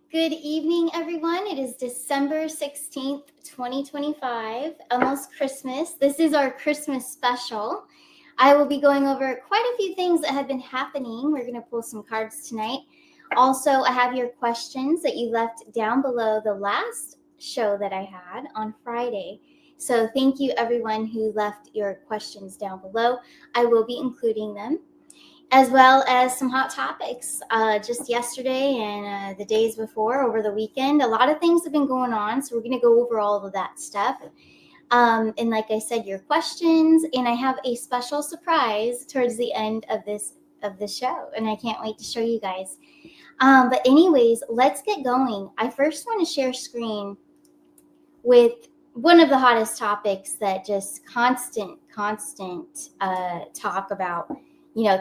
Good evening, everyone. It is December 16th, 2025, almost Christmas. This is our Christmas special. I will be going over quite a few things that have been happening. We're going to pull some cards tonight. Also, I have your questions that you left down below the last show that I had on Friday. So, thank you, everyone who left your questions down below. I will be including them, as well as some hot topics. Just yesterday and the days before, over the weekend, a lot of things have been going on, so we're going to go over all of that stuff. And like I said, your questions, and I have a special surprise towards the end of the show, and I can't wait to show you guys. But anyways, let's get going. I first want to share screen with one of the hottest topics that just constant talk about.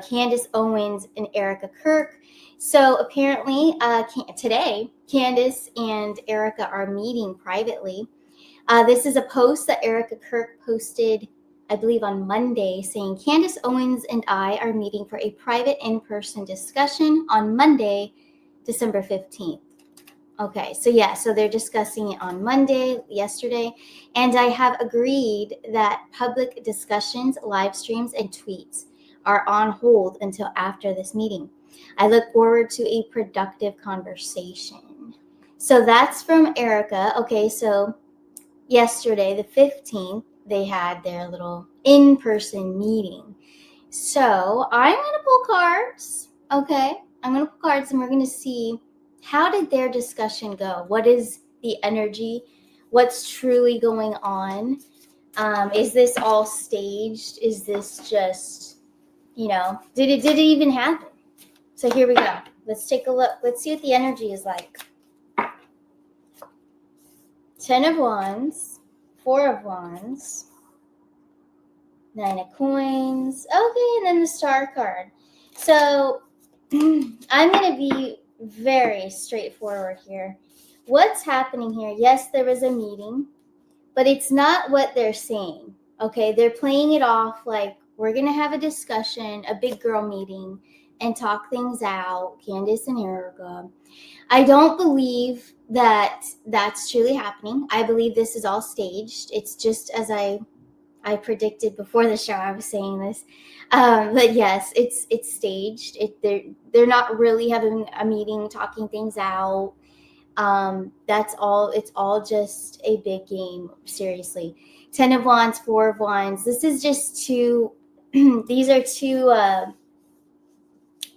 Candace Owens and Erika Kirk. So apparently today, Candace and Erika are meeting privately. This is a post that Erika Kirk posted, I believe, on Monday, saying Candace Owens and I are meeting for a private in-person discussion on Monday, December 15th. Okay, so they're discussing it on Monday, yesterday, and I have agreed that public discussions, live streams, and tweets are on hold until after this meeting. I look forward to a productive conversation. So that's from Erika. Okay, so yesterday, the 15th, they had their little in-person meeting. So I'm going to pull cards. Okay, I'm going to pull cards and we're going to see, how did their discussion go? What is the energy? What's truly going on? Is this all staged? Is this just, did it even happen? So here we go. Let's take a look. Let's see what the energy is like. 10 of Wands, 4 of Wands, 9 of Coins. Okay, and then the Star card. So I'm going to be very straightforward here. What's happening here? Yes, there was a meeting, but it's not what they're saying. Okay, they're playing it off like we're going to have a discussion, a big girl meeting, and talk things out, Candace and Erika. I don't believe that that's truly happening. I believe this is all staged. It's just as I predicted before the show. I was saying this, but yes, it's staged. They're not really having a meeting, talking things out. That's all. It's all just a big game. Seriously, 10 of Wands, 4 of Wands. This is just too. These are too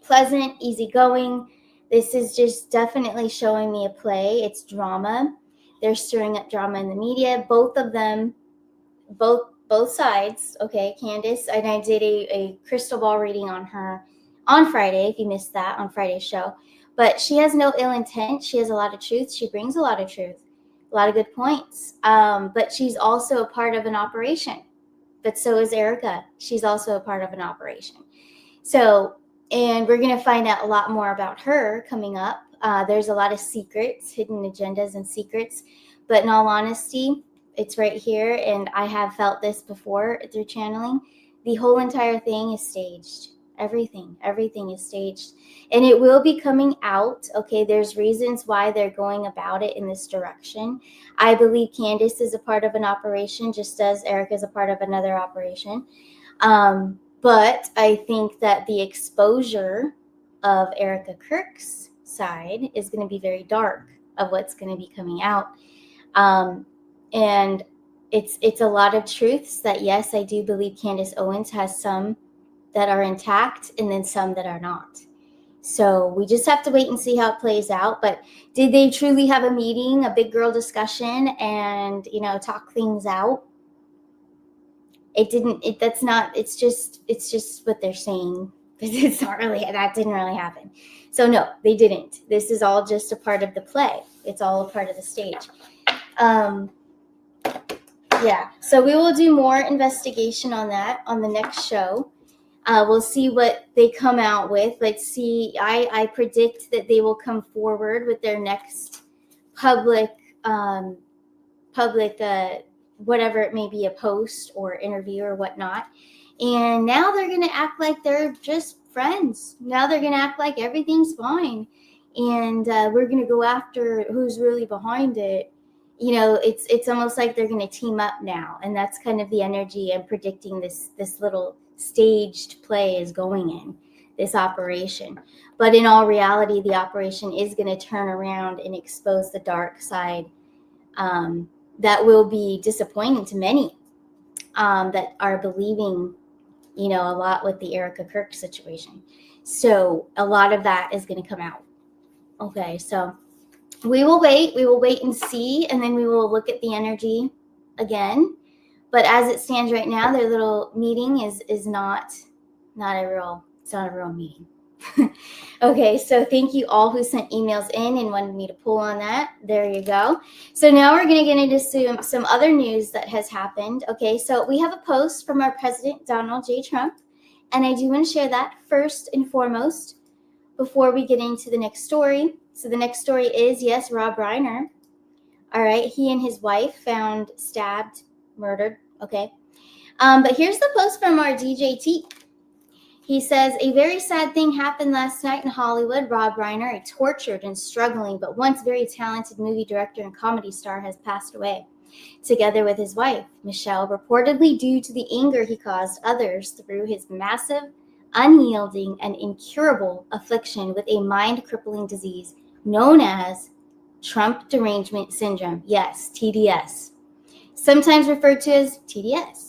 pleasant, easygoing. This is just definitely showing me a play. It's drama. They're stirring up drama in the media. Both of them, both sides. Okay, Candace, and I did a crystal ball reading on her on Friday, if you missed that, on Friday's show. But she has no ill intent. She has a lot of truth. She brings a lot of truth, a lot of good points. But she's also a part of an operation. But so is Erika. She's also a part of an operation. So, and we're going to find out a lot more about her coming up. There's a lot of secrets, hidden agendas and secrets. But in all honesty, it's right here, and I have felt this before through channeling. The whole entire thing is staged. Everything is staged. And it will be coming out. Okay, there's reasons why they're going about it in this direction. I believe Candace is a part of an operation, just as Erika is a part of another operation. But I think that the exposure of Erika Kirk's side is going to be very dark of what's going to be coming out. And it's a lot of truths that, yes, I do believe Candace Owens has some that are intact and then some that are not. So we just have to wait and see how it plays out. But did they truly have a meeting, a big girl discussion, and, talk things out? It didn't, that's not, it's just what they're saying. It's not really, that didn't really happen. So no, they didn't. This is all just a part of the play. It's all a part of the stage. Yeah, so we will do more investigation on that on the next show. We'll see what they come out with. Let's see. I predict that they will come forward with their next public, whatever it may be, a post or interview or whatnot. And now they're going to act like they're just friends. Now they're going to act like everything's fine. and we're going to go after who's really behind it. It's almost like they're going to team up now, and that's kind of the energy I'm predicting this little staged play is going in, this operation. But in all reality, the operation is going to turn around and expose the dark side, that will be disappointing to many, that are believing, a lot with the Erika Kirk situation. So a lot of that is going to come out. Okay, so we will wait and see, and then we will look at the energy again. But as it stands right now, their little meeting is not a real meeting. Okay, so thank you all who sent emails in and wanted me to pull on that. There you go. So now we're going to get into some other news that has happened. Okay, so we have a post from our president, Donald J. Trump, and I do want to share that first and foremost before we get into the next story. So the next story is, yes, Rob Reiner. All right, he and his wife found stabbed, murdered. Okay, but here's the post from our DJT. He says, a very sad thing happened last night in Hollywood. Rob Reiner, a tortured and struggling but once very talented movie director and comedy star, has passed away, together with his wife, Michelle, reportedly due to the anger he caused others through his massive, unyielding, and incurable affliction with a mind-crippling disease known as Trump Derangement Syndrome. Yes, TDS. Sometimes referred to as TDS.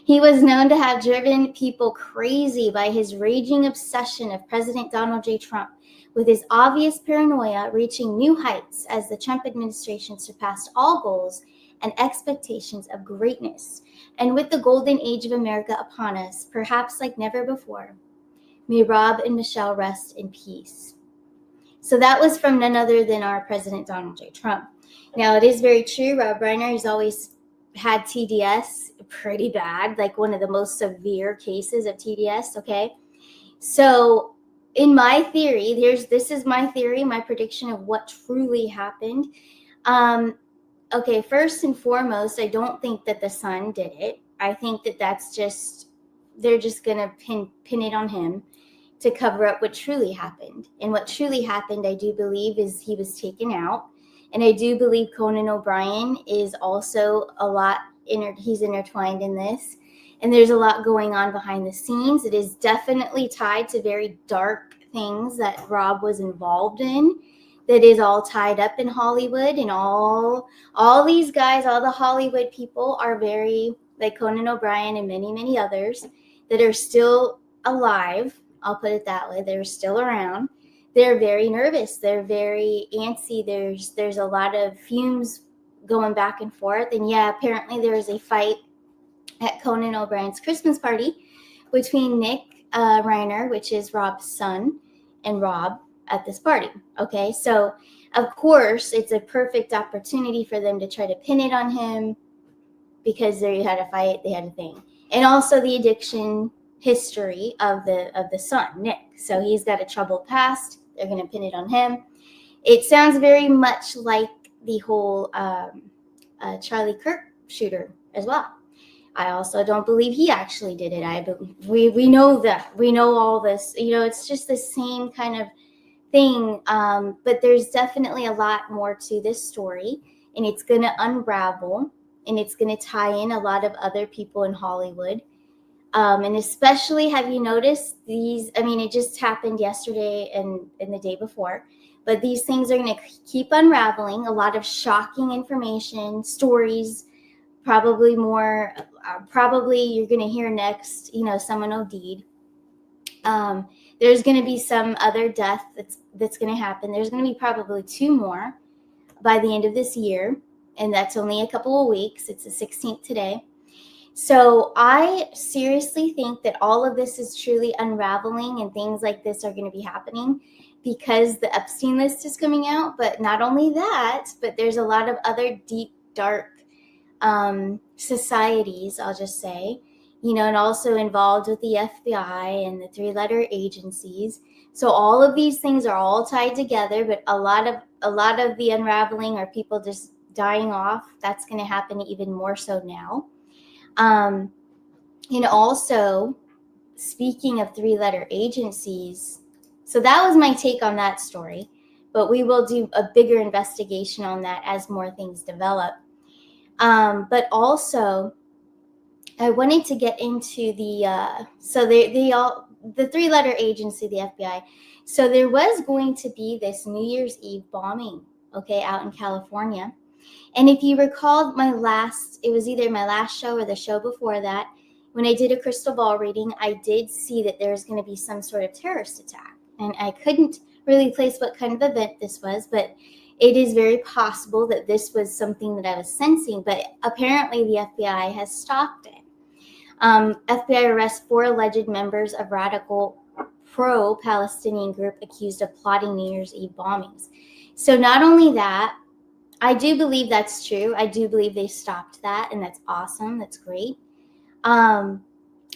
He was known to have driven people crazy by his raging obsession of President Donald J. Trump, with his obvious paranoia reaching new heights as the Trump administration surpassed all goals and expectations of greatness. And with the golden age of America upon us, perhaps like never before, may Rob and Michelle rest in peace. So that was from none other than our President Donald J. Trump. Now, it is very true. Rob Reiner has always had TDS pretty bad, like one of the most severe cases of TDS. Okay, so in my theory, this is my theory, my prediction of what truly happened. Okay, first and foremost, I don't think that the son did it. I think that they're just gonna pin it on him to cover up what truly happened. And what truly happened, I do believe, is he was taken out. And I do believe Conan O'Brien is also he's intertwined in this. And there's a lot going on behind the scenes. It is definitely tied to very dark things that Rob was involved in, that is all tied up in Hollywood. And all these guys, all the Hollywood people are very, like Conan O'Brien and many, many others that are still alive. I'll put it that way. They're still around. They're very nervous. They're very antsy. There's a lot of fumes going back and forth. And yeah, apparently there was a fight at Conan O'Brien's Christmas party between Nick Reiner, which is Rob's son, and Rob at this party. Okay, so of course it's a perfect opportunity for them to try to pin it on him, because they had a fight, they had a thing. And also the addiction history of the son, Nick. So he's got a troubled past. They're going to pin it on him. It sounds very much like the whole Charlie Kirk shooter as well. I also don't believe he actually did it. We know that. We know all this. It's just the same kind of thing. But there's definitely a lot more to this story, and it's going to unravel, and it's going to tie in a lot of other people in Hollywood. And especially, have you noticed these? I mean, it just happened yesterday and the day before, but these things are going to keep unraveling. A lot of shocking information, stories, probably more. Probably you're going to hear next, someone OD'd. There's going to be some other death that's going to happen. There's going to be probably 2 more by the end of this year, and that's only a couple of weeks. It's the 16th today. So I seriously think that all of this is truly unraveling, and things like this are going to be happening because the Epstein list is coming out. But not only that, but there's a lot of other deep, dark societies, I'll just say, and also involved with the FBI and the 3-letter agencies. So all of these things are all tied together, but a lot of the unraveling are people just dying off. That's going to happen even more so now. And also, speaking of 3-letter agencies, so that was my take on that story. but we will do a bigger investigation on that as more things develop. But also, I wanted to get into the the 3-letter agency, the FBI. So there was going to be this New Year's Eve bombing, okay, out in California. And if you recall it was either my last show or the show before that, when I did a crystal ball reading, I did see that there was going to be some sort of terrorist attack. And I couldn't really place what kind of event this was, but it is very possible that this was something that I was sensing. But apparently the FBI has stopped it. FBI arrests 4 alleged members of radical pro-Palestinian group accused of plotting New Year's Eve bombings. So not only that, I do believe that's true. I do believe they stopped that, and that's awesome. That's great. And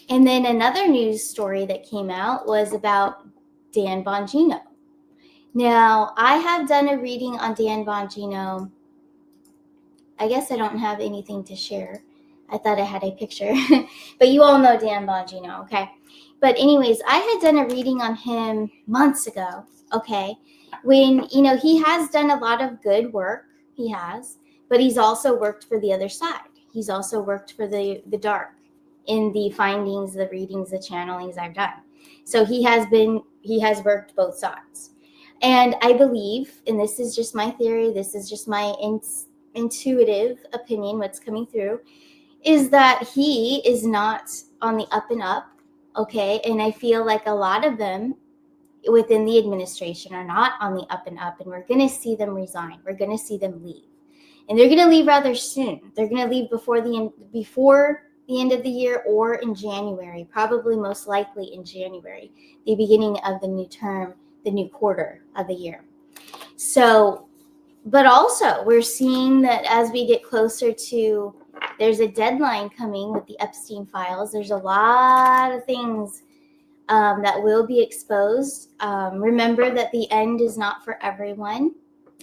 then another news story that came out was about Dan Bongino. Now, I have done a reading on Dan Bongino. I guess I don't have anything to share. I thought I had a picture, but you all know Dan Bongino, okay? But anyways, I had done a reading on him months ago, okay? When, he has done a lot of good work, he has, but he's also worked for the other side. He's also worked for the dark in the findings, the readings, the channelings I've done. So he has worked both sides. And I believe, and this is just my theory, this is just my intuitive opinion, what's coming through, is that he is not on the up and up, okay? And I feel like a lot of them within the administration are not on the up and up, and we're going to see them resign. We're going to see them leave. And they're going to leave rather soon. They're going to leave before the end of the year or in January, probably most likely in January, the beginning of the new term, the new quarter of the year. So, but also we're seeing that as we get closer to, there's a deadline coming with the Epstein files. There's a lot of things that will be exposed. Remember that the end is not for everyone.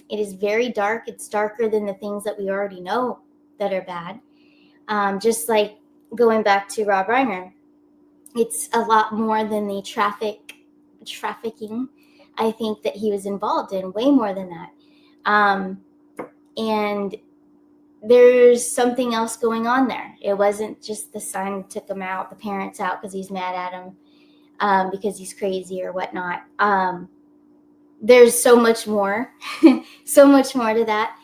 It is very dark. It's darker than the things that we already know that are bad. Just like going back to Rob Reiner, it's a lot more than the trafficking, I think, that he was involved in, way more than that. And there's something else going on there. It wasn't just the son took him out, the parents out because he's mad at him because he's crazy or whatnot. There's so much more, so much more to that.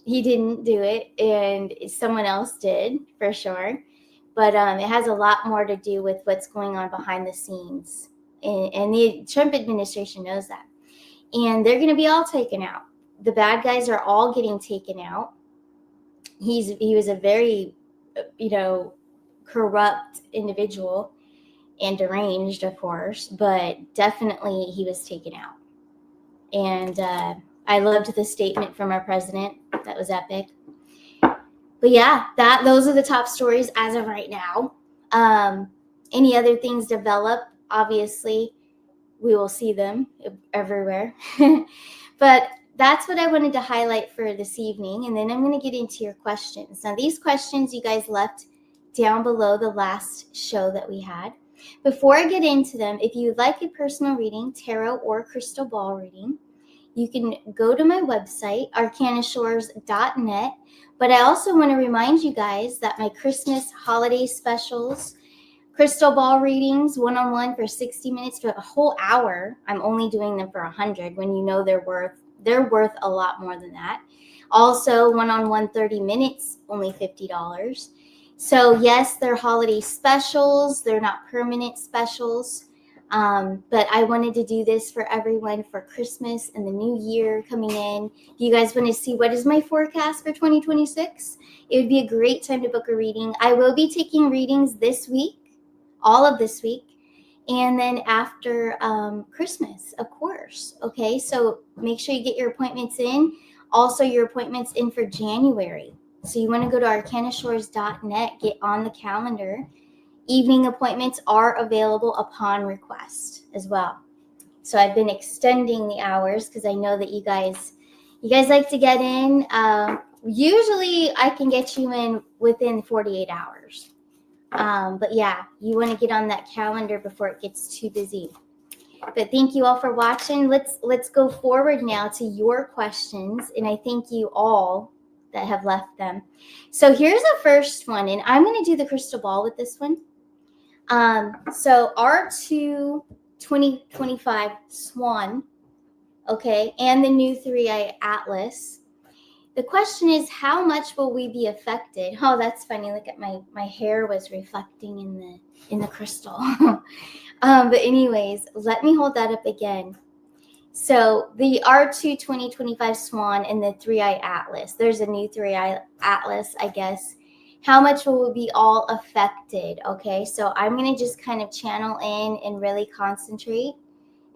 He didn't do it, and someone else did for sure. But it has a lot more to do with what's going on behind the scenes. And the Trump administration knows that. And they're going to be all taken out. The bad guys are all getting taken out. He was a very, corrupt individual and deranged, of course, but definitely he was taken out. And I loved the statement from our president. That was epic. But yeah, those are the top stories as of right now. Any other things develop, obviously, we will see them everywhere. But that's what I wanted to highlight for this evening. And then I'm going to get into your questions. Now, these questions you guys left down below the last show that we had. Before I get into them, if you would like a personal reading, tarot or crystal ball reading, you can go to my website, arcanashores.net. But I also want to remind you guys that my Christmas holiday specials, crystal ball readings, one-on-one for 60 minutes for a whole hour. I'm only doing them for 100 when you know they're worth a lot more than that. Also, one-on-one 30 minutes, only $50. So yes, they're holiday specials. They're not permanent specials. But I wanted to do this for everyone for Christmas and the new year coming in. If you guys want to see what is my forecast for 2026, it would be a great time to book a reading. I will be taking readings this week, all of this week, and then after Christmas, of course. Okay, so make sure you get your appointments in. Also, your appointments in for January. So you want to go to arcanashores.net, get on the calendar. Evening appointments are available upon request as well. So I've been extending the hours because I know that you guys like to get in. Usually I can get you in within 48 hours. But yeah, you want to get on that calendar before it gets too busy. But thank you all for watching. Let's go forward now to your questions, and I thank you all that have left them. So here's the first one, and I'm going to do the crystal ball with this one. So R2 2025 Swan, okay, and the new 3i Atlas. The question is, how much will we be affected? Oh, that's funny. Look at my hair was reflecting in the crystal. But anyways, let me hold that up again. So the R2 2025 Swan and the 3i Atlas. There's a new 3i Atlas, I guess. How much will we be all affected? Okay, so I'm going to just kind of channel in and really concentrate.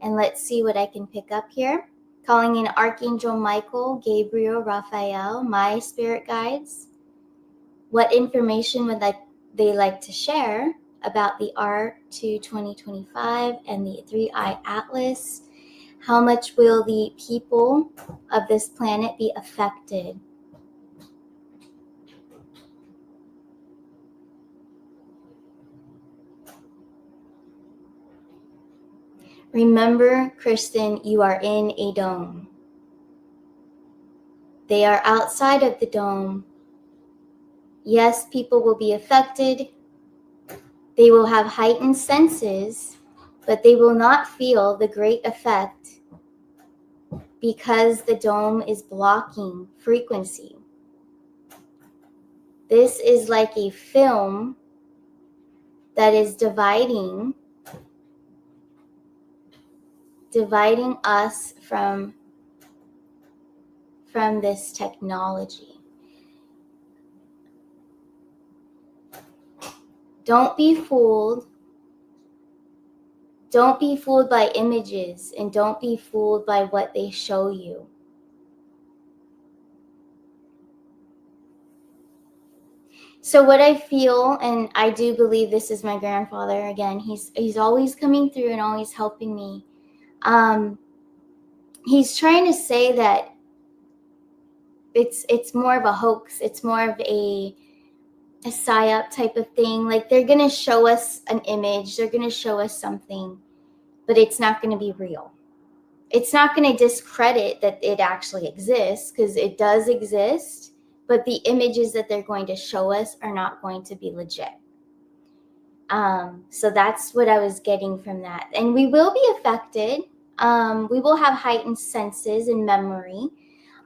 And let's see what I can pick up here. Calling in Archangel Michael, Gabriel, Raphael, my spirit guides. What information would they like to share about the R2 2025 and the 3i Atlas? How much will the people of this planet be affected? Remember, Kristen, you are in a dome. They are outside of the dome. Yes, people will be affected. They will have heightened senses, but they will not feel the great effect because the dome is blocking frequency. This is like a film that is dividing us from this technology. Don't be fooled. Don't be fooled by images, and don't be fooled by what they show you. So what I feel, and I do believe this is my grandfather again, he's always coming through and always helping me. He's trying to say that it's more of a hoax. It's more of a psyop type of thing. Like, they're going to show us an image. They're going to show us something, but it's not going to be real. It's not going to discredit that it actually exists, because it does exist, but the images that they're going to show us are not going to be legit. So that's what I was getting from that. And we will be affected. We will have heightened senses and memory,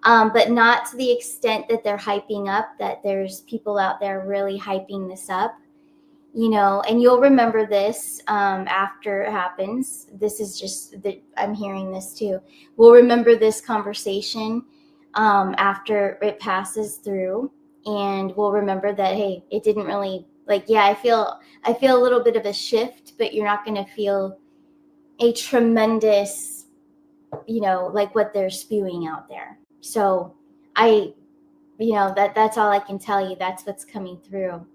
but not to the extent that they're hyping up, that there's people out there really hyping this up, and you'll remember this after it happens. This is just that I'm hearing this too. We'll remember this conversation after it passes through, and we'll remember that, hey, it didn't really, I feel a little bit of a shift, but you're not going to feel a tremendous, like what they're spewing out there. So that's all I can tell you. That's what's coming through.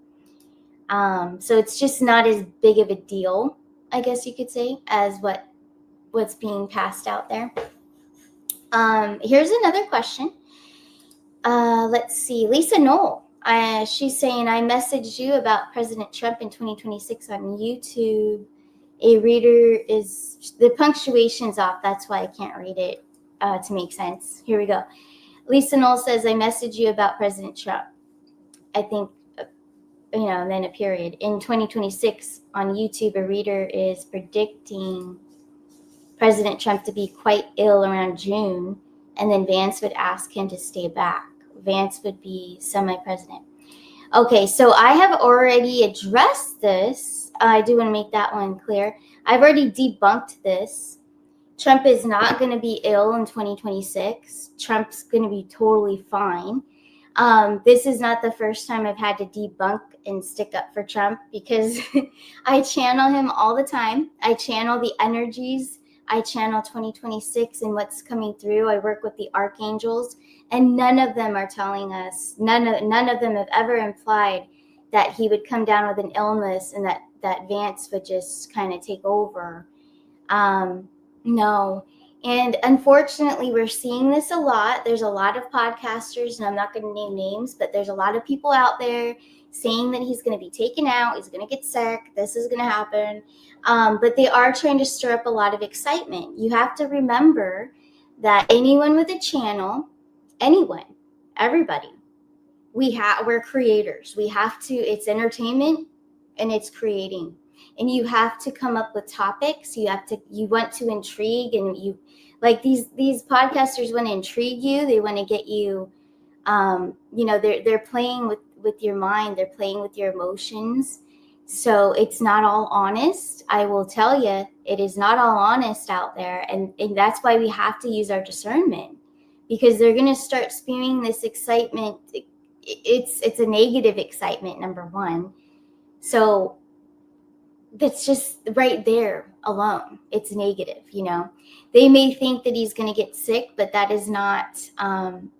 So it's just not as big of a deal, I guess you could say, as what's being passed out there. Here's another question. Let's see. Lisa Knoll. She's saying, I messaged you about President Trump in 2026 on YouTube. A reader is, the punctuation's off. That's why I can't read it to make sense. Here we go. Lisa Knoll says, I messaged you about President Trump. I think, and then a period. In 2026 on YouTube, a reader is predicting President Trump to be quite ill around June, and then Vance would ask him to stay back. Vance would be semi-president. Okay, so I have already addressed this. I do want to make that one clear. I've already debunked this. Trump is not going to be ill in 2026. Trump's going to be totally fine. This is not the first time I've had to debunk and stick up for Trump, because I channel him all the time. I channel the energies. I channel 2026 and what's coming through. I work with the archangels, and none of them are telling us, none of them have ever implied that he would come down with an illness and that Vance would just kind of take over. No. And unfortunately, we're seeing this a lot. There's a lot of podcasters, and I'm not going to name names, but there's a lot of people out there saying that he's going to be taken out, he's going to get sick, this is going to happen. But they are trying to stir up a lot of excitement. You have to remember that anyone with a channel, anyone, everybody, we're creators. We have to, it's entertainment and it's creating. And you have to come up with topics. You want to intrigue, and you like these podcasters want to intrigue you. They want to get you, they're playing with your mind. They're playing with your emotions. So it's not all honest. I will tell you, it is not all honest out there. And that's why we have to use our discernment, because they're going to start spewing this excitement. It's a negative excitement, number one. So that's just right there alone. It's negative, They may think that he's going to get sick, but that is not,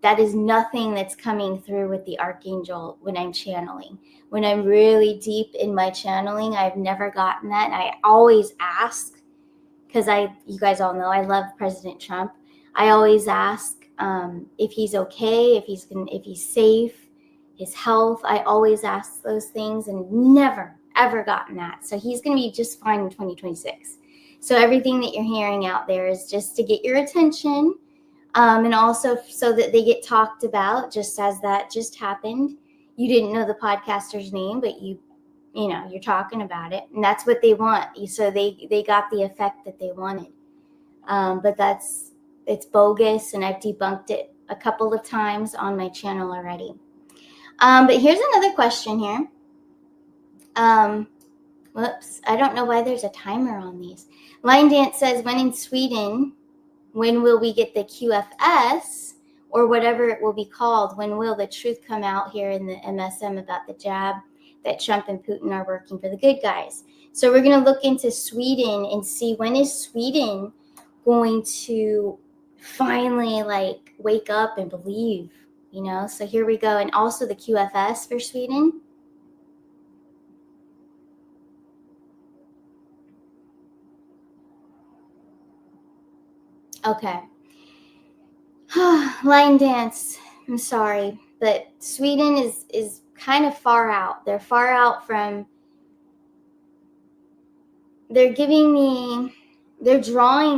that is nothing that's coming through with the archangel when I'm channeling. When I'm really deep in my channeling, I've never gotten that. And I always ask, because you guys all know I love President Trump. I always ask if he's okay, if he's safe, his health. I always ask those things, and never ever gotten that. So he's going to be just fine in 2026. So everything that you're hearing out there is just to get your attention, and also so that they get talked about, just as that just happened. You didn't know the podcaster's name, but you're talking about it, and that's what they want. So they got the effect that they wanted. But it's bogus, and I've debunked it a couple of times on my channel already. But here's another question here. Whoops, I don't know why there's a timer on these. Line Dance says, when in Sweden, when will we get the QFS, or whatever it will be called? When will the truth come out here in the MSM about the jab that Trump and Putin are working for the good guys? So we're going to look into Sweden and see, when is Sweden going to finally wake up and believe, So here we go. And also the QFS for Sweden. Okay. Line Dance, I'm sorry, but Sweden is kind of far out. They're far out from, they're drawing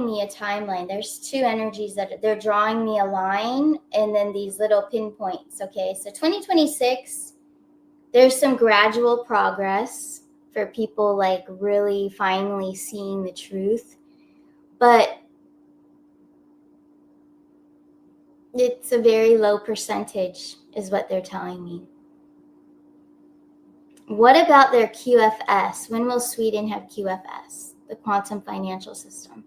me a timeline. There's two energies that they're drawing me a line, and then these little pinpoints. Okay, so 2026, there's some gradual progress for people really finally seeing the truth, but it's a very low percentage is what they're telling me. What about their QFS? When will Sweden have QFS, the quantum financial system?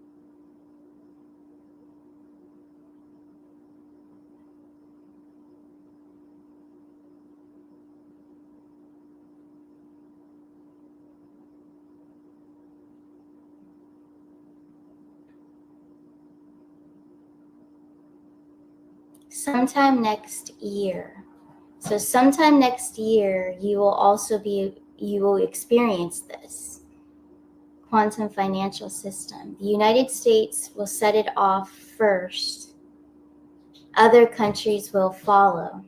Sometime next year. So sometime next year, you will experience this quantum financial system. The United States will set it off first. Other countries will follow.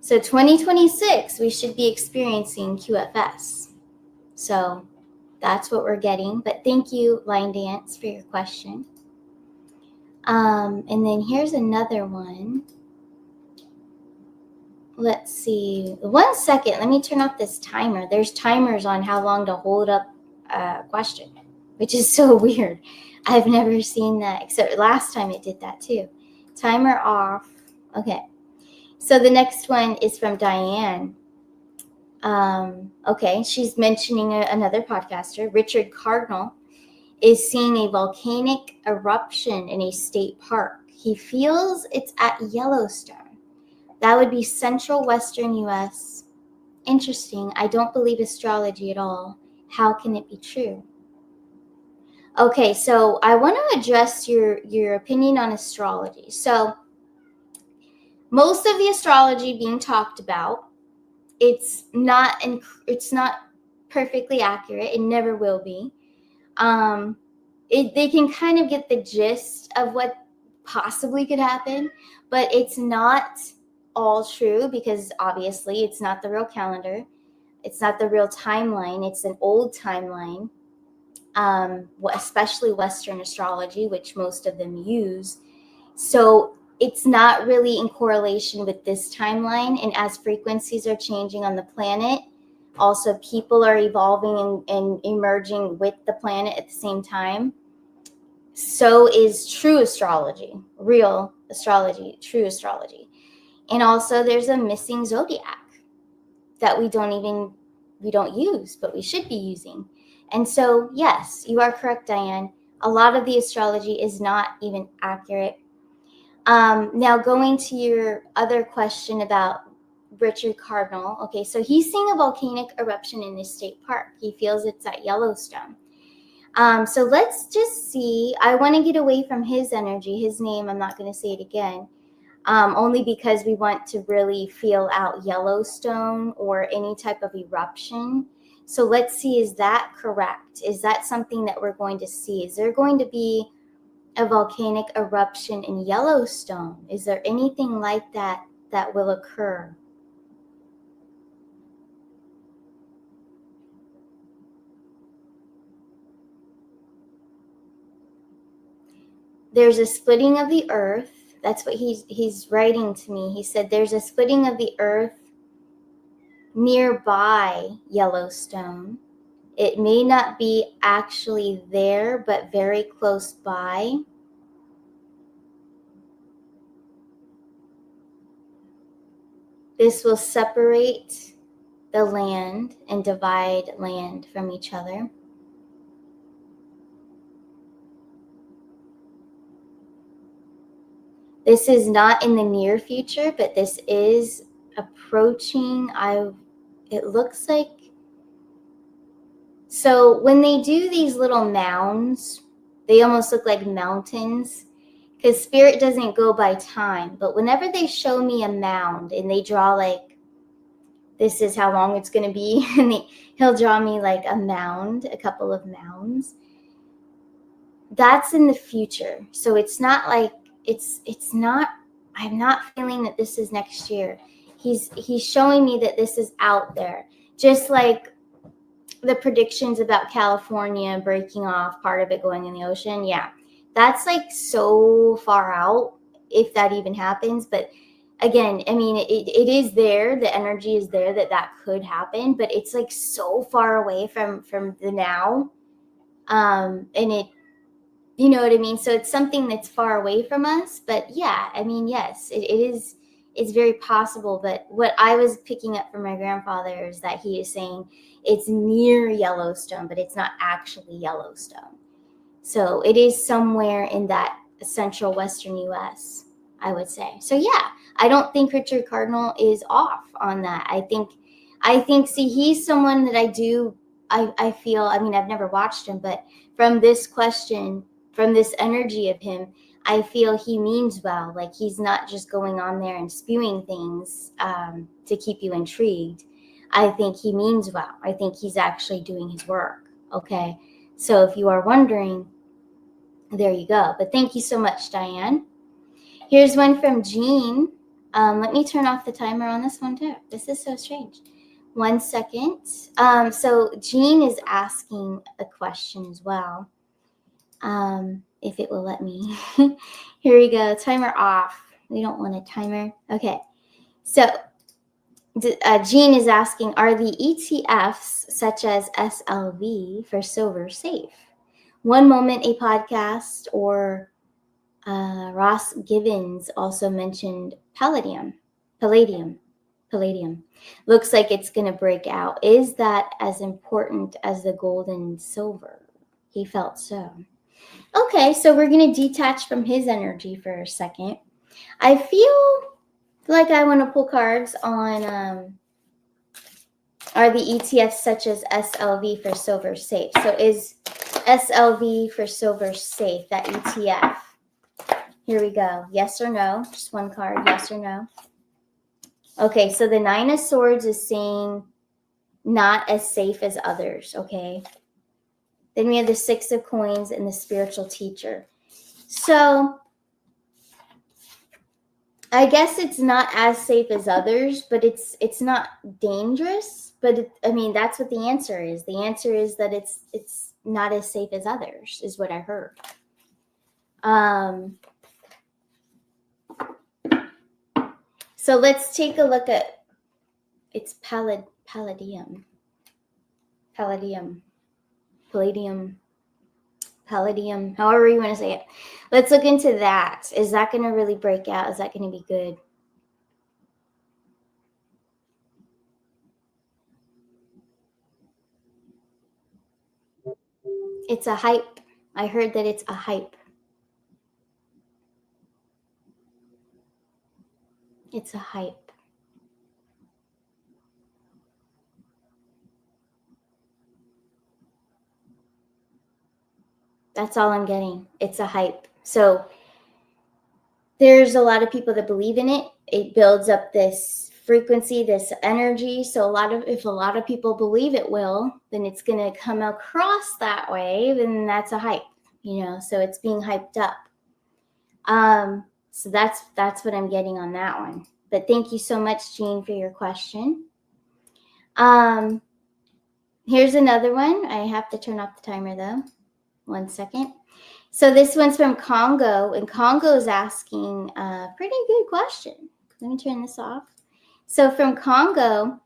So 2026, we should be experiencing QFS. So that's what we're getting. But thank you, Line Dance, for your question. And then here's another one. Let's see. 1 second. Let me turn off this timer. There's timers on how long to hold up a question, which is so weird. I've never seen that, except last time it did that too. Timer off. Okay. So the next one is from Diane. Okay. She's mentioning another podcaster, Richard Cardinal, is seeing a volcanic eruption in a state park. He feels it's at Yellowstone. That would be central western U.S. Interesting. I don't believe astrology at all. How can it be true? Okay, so I want to address your opinion on astrology. So most of the astrology being talked about, it's not perfectly accurate. It never will be. They can kind of get the gist of what possibly could happen, but it's not all true because obviously it's not the real calendar. It's not the real timeline. It's an old timeline, especially Western astrology, which most of them use. So it's not really in correlation with this timeline. And as frequencies are changing on the planet, also people are evolving and emerging with the planet at the same time. So is true astrology, real astrology, true astrology. And also there's a missing zodiac that we don't use, but we should be using. And so, yes, you are correct, Diane. A lot of the astrology is not even accurate. Now, going to your other question about Richard Cardinal. Okay, so he's seeing a volcanic eruption in this state park. He feels it's at Yellowstone. So let's just see. I want to get away from his energy, his name. I'm not going to say it again. Only because we want to really feel out Yellowstone or any type of eruption. So let's see, is that correct? Is that something that we're going to see? Is there going to be a volcanic eruption in Yellowstone? Is there anything like that that will occur? There's a splitting of the earth. That's what he's writing to me. He said there's a splitting of the earth nearby Yellowstone. It may not be actually there, but very close by. This will separate the land and divide land from each other. This is not in the near future, but this is approaching. It looks like. So when they do these little mounds, they almost look like mountains because spirit doesn't go by time. But whenever they show me a mound and they draw like, this is how long it's going to be, and he'll draw me like a mound, a couple of mounds. That's in the future. So it's not like, it's not, I'm not feeling that this is next year. He's showing me that this is out there. Just like the predictions about California breaking off, part of it going in the ocean. Yeah, that's like so far out, if that even happens. But again, I mean, it is there. The energy is there that could happen, but it's like so far away from the now. And it, you know what I mean? So it's something that's far away from us. But yeah, I mean, yes, it is. It's very possible. But what I was picking up from my grandfather is that he is saying it's near Yellowstone, but it's not actually Yellowstone. So it is somewhere in that central western U.S., I would say. So yeah, I don't think Richard Cardinal is off on that. I think, see, he's someone that I feel, I mean, I've never watched him, but from this question, from this energy of him, I feel he means well. Like he's not just going on there and spewing things to keep you intrigued. I think he means well. I think he's actually doing his work. Okay. So if you are wondering, there you go. But thank you so much, Diane. Here's one from Jean. Let me turn off the timer on this one too. This is so strange. 1 second. So Jean is asking a question as well. If it will let me. Here we go. Timer off. We don't want a timer. Okay. So Jean is asking, are the ETFs such as SLV for silver safe? One moment a podcast, or Ross Gibbons also mentioned palladium. Looks like it's going to break out. Is that as important as the gold and silver? He felt so. Okay, so we're going to detach from his energy for a second. I feel like I want to pull cards on are the ETFs such as SLV for silver safe? So is SLV for silver safe, that ETF? Here we go. Yes or no? Just one card. Yes or no? Okay, so the 9 of Swords is saying not as safe as others, okay? Then we have the Six of Coins and the spiritual teacher. So I guess it's not as safe as others, but it's not dangerous. But I mean, that's what the answer is. The answer is that it's not as safe as others, is what I heard. So let's take a look at it's palladium, however you want to say it. Let's look into that. Is that going to really break out? Is that going to be good? It's a hype. I heard that it's a hype. It's a hype. That's all I'm getting. It's a hype. So there's a lot of people that believe in it. It builds up this frequency, this energy. So if a lot of people believe it will, then it's going to come across that way. Then that's a hype, so it's being hyped up. So that's what I'm getting on that one. But thank you so much, Jean, for your question. Here's another one. I have to turn off the timer though. 1 second. So this one's from Congo, and Congo is asking a pretty good question. Let me turn this off. So from Congo,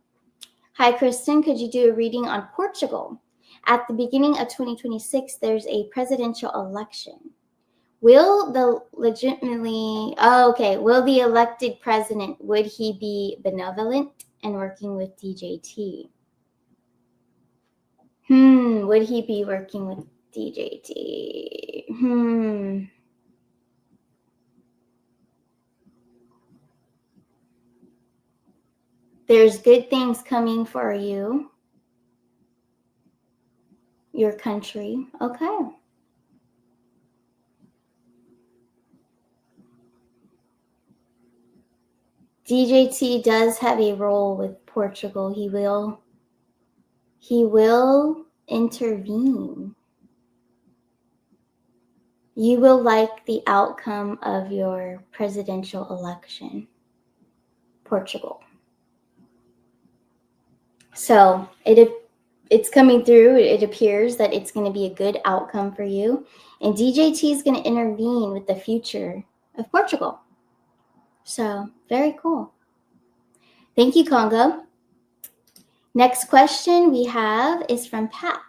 hi, Kristen, could you do a reading on Portugal? At the beginning of 2026, there's a presidential election. Will the elected president, would he be benevolent and working with DJT? Would he be working with DJT? There's good things coming for you. Your country. Okay. DJT does have a role with Portugal. He will intervene. You will like the outcome of your presidential election, Portugal. So it's coming through. It appears that it's going to be a good outcome for you. And DJT is going to intervene with the future of Portugal. So very cool. Thank you, Congo. Next question we have is from Pat.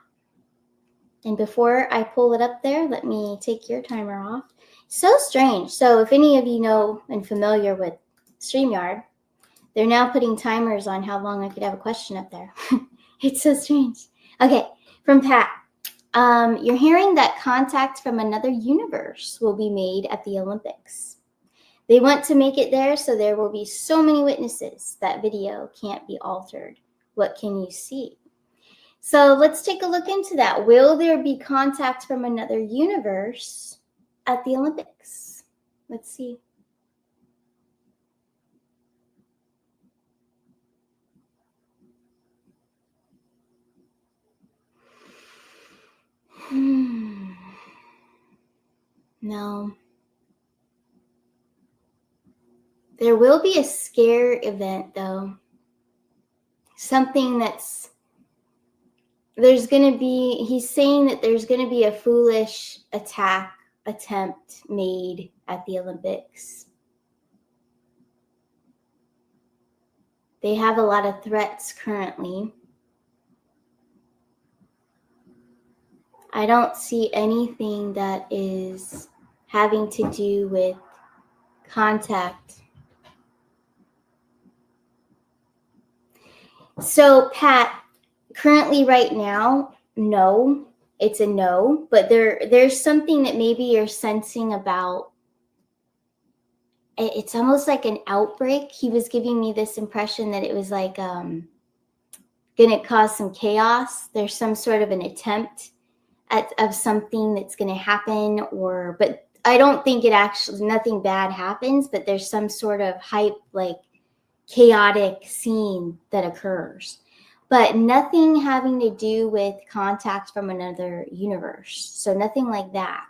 And before I pull it up there, let me take your timer off. So strange. So if any of you know and familiar with StreamYard, they're now putting timers on how long I could have a question up there. It's so strange. Okay, from Pat. You're hearing that contact from another universe will be made at the Olympics. They want to make it there, so there will be so many witnesses. That video can't be altered. What can you see? So let's take a look into that. Will there be contact from another universe at the Olympics? Let's see. No. There will be a scare event, though. Something he's saying that there's going to be a foolish attempt made at the Olympics. They have a lot of threats currently. I don't see anything that is having to do with contact. So, Pat, currently right now, no, it's a no, but there's something that maybe you're sensing about. It's almost like an outbreak. He was giving me this impression that it was like going to cause some chaos. There's some sort of an attempt of something that's going to happen, but I don't think nothing bad happens, but there's some sort of hype, like chaotic scene that occurs. but nothing having to do with contact from another universe. So nothing like that.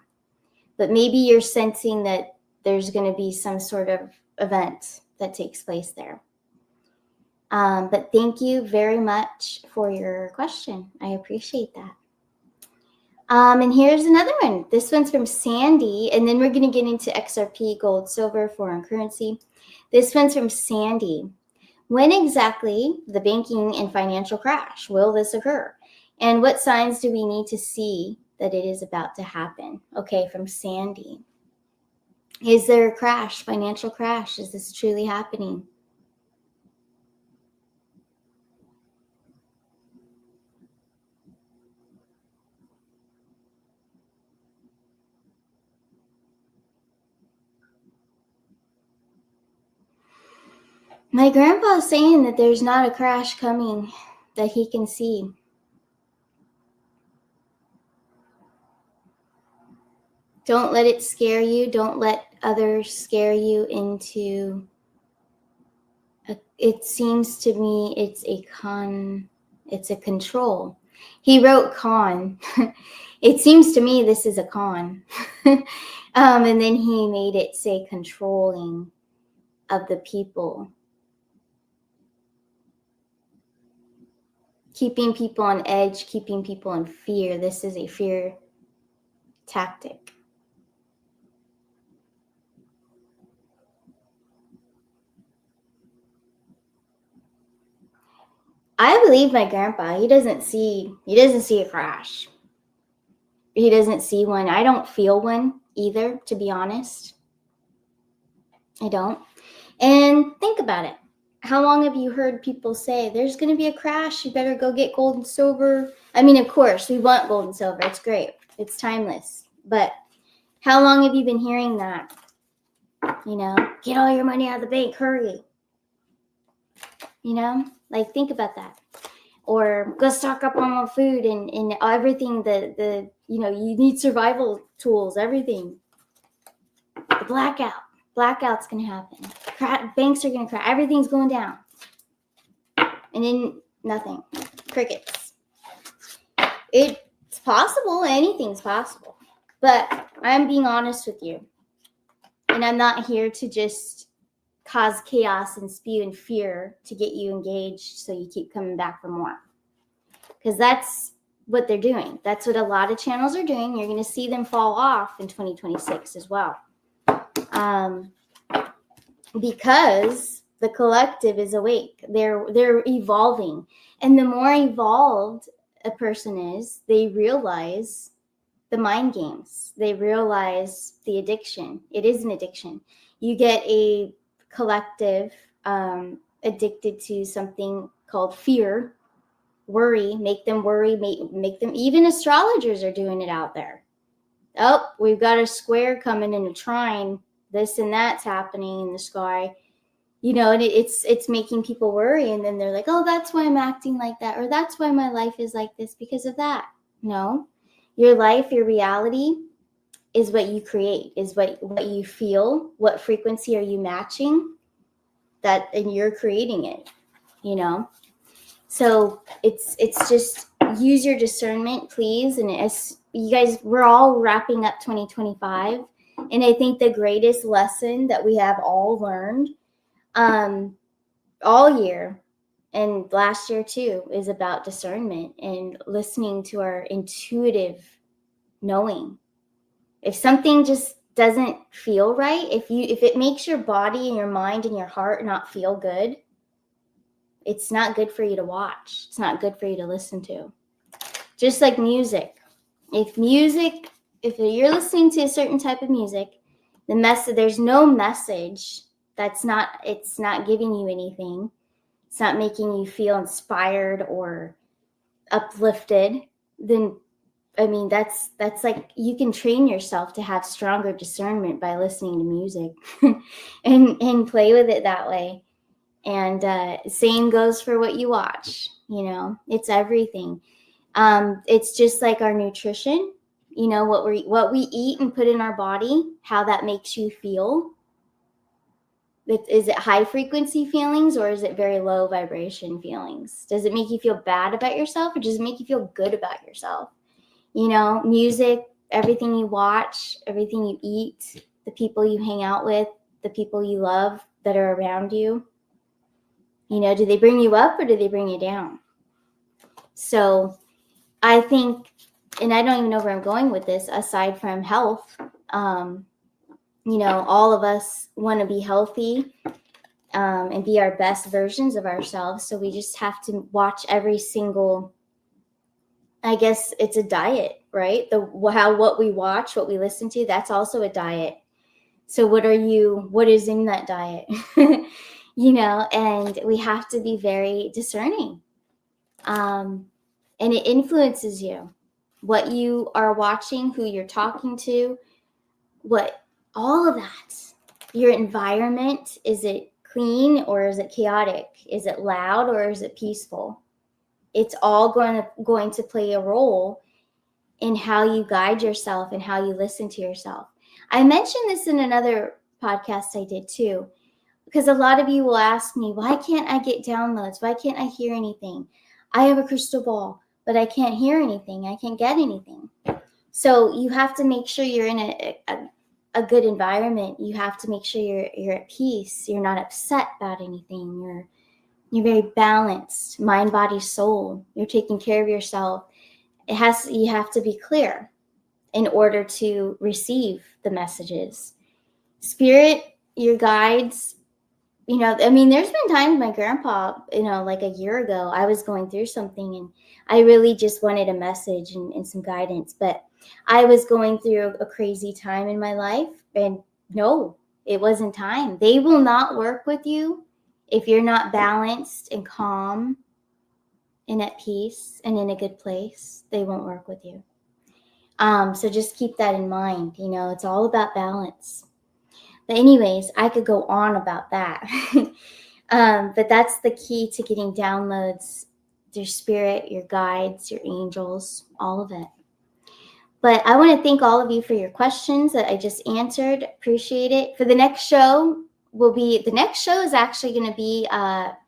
But maybe you're sensing that there's going to be some sort of event that takes place there. But thank you very much for your question. I appreciate that. And here's another one. This one's from Sandy, and then we're going to get into XRP, gold, silver, foreign currency. This one's from Sandy. When exactly the banking and financial crash will this occur? And what signs do we need to see that it is about to happen? Okay, from Sandy. Is there a crash, financial crash? Is this truly happening? My grandpa's saying that there's not a crash coming that he can see. Don't let it scare you. Don't let others scare you into. It seems to me it's a control. He wrote con. It seems to me this is a con. And then he made it say controlling of the people. Keeping people on edge, keeping people in fear. This is a fear tactic. I believe my grandpa. He doesn't see a crash. He doesn't see one. I don't feel one either, to be honest. I don't. And think about it. How long have you heard people say there's going to be a crash? You better go get gold and silver. I mean, of course, we want gold and silver. It's great. It's timeless. But how long have you been hearing that? You know, get all your money out of the bank. Hurry. You know, like think about that. Or go stock up on food and everything. The you need survival tools. Everything. The blackout's gonna happen. Banks are gonna crash. Everything's going down. And then nothing. Crickets. It's possible. Anything's possible. But I'm being honest with you. And I'm not here to just cause chaos and spew in fear to get you engaged so you keep coming back for more. Because that's what they're doing. That's what a lot of channels are doing. You're going to see them fall off in 2026 as well. Because the collective is awake. They're evolving. And the more evolved a person is, they realize the mind games. They realize the addiction. It is an addiction. You get a collective addicted to something called fear, worry, make them worry, make them, even astrologers are doing it out there. Oh, we've got a square coming in a trine. This and that's happening in the sky. You know, and it's making people worry. And then they're like, oh, that's why I'm acting like that. Or that's why my life is like this because of that. No, your life, your reality is what you create, is what you feel. What frequency are you matching? That, and you're creating it, you know? So it's just use your discernment, please. And as you guys, we're all wrapping up 2025. And I think the greatest lesson that we have all learned all year and last year too is about discernment and listening to our intuitive knowing. If something just doesn't feel right, if it makes your body and your mind and your heart not feel good, it's not good for you to watch. It's not good for you to listen to. Just like music. If you're listening to a certain type of music, there's no message it's not giving you anything. It's not making you feel inspired or uplifted, then I mean, that's like you can train yourself to have stronger discernment by listening to music and play with it that way. And same goes for what you watch. You know, it's everything. It's just like our nutrition. You know, what we eat and put in our body, how that makes you feel. Is it high frequency feelings or is it very low vibration feelings? Does it make you feel bad about yourself or does it make you feel good about yourself? You know, music, everything you watch, everything you eat, the people you hang out with, the people you love that are around you. You know, do they bring you up or do they bring you down? So I think, and I don't even know where I'm going with this, aside from health, you know, all of us want to be healthy and be our best versions of ourselves. So we just have to watch every single, I guess it's a diet, right? What we watch, what we listen to, that's also a diet. So what is in that diet? You know, and we have to be very discerning. And it influences you. What you are watching, who you're talking to, all of that. Your environment, is it clean or is it chaotic? Is it loud or is it peaceful? It's all going to play a role in how you guide yourself and how you listen to yourself. I mentioned this in another podcast I did too, because a lot of you will ask me, why can't I get downloads? Why can't I hear anything? I have a crystal ball, but I can't hear anything. I can't get anything. So you have to make sure you're in a good environment. You have to make sure you're at peace. You're not upset about anything. You're very balanced, mind, body, soul. You're taking care of yourself. You have to be clear in order to receive the messages. Spirit, your guides, you know, I mean, there's been times my grandpa, you know, like a year ago, I was going through something and I really just wanted a message and some guidance, but I was going through a crazy time in my life and no, it wasn't time. They will not work with you if you're not balanced and calm and at peace and in a good place. They won't work with you. So just keep that in mind. You know, it's all about balance. But anyways, I could go on about that. But that's the key to getting downloads, your spirit, your guides, your angels, all of it. But I want to thank all of you for your questions that I just answered. Appreciate it. For the next show, the next show is actually going to be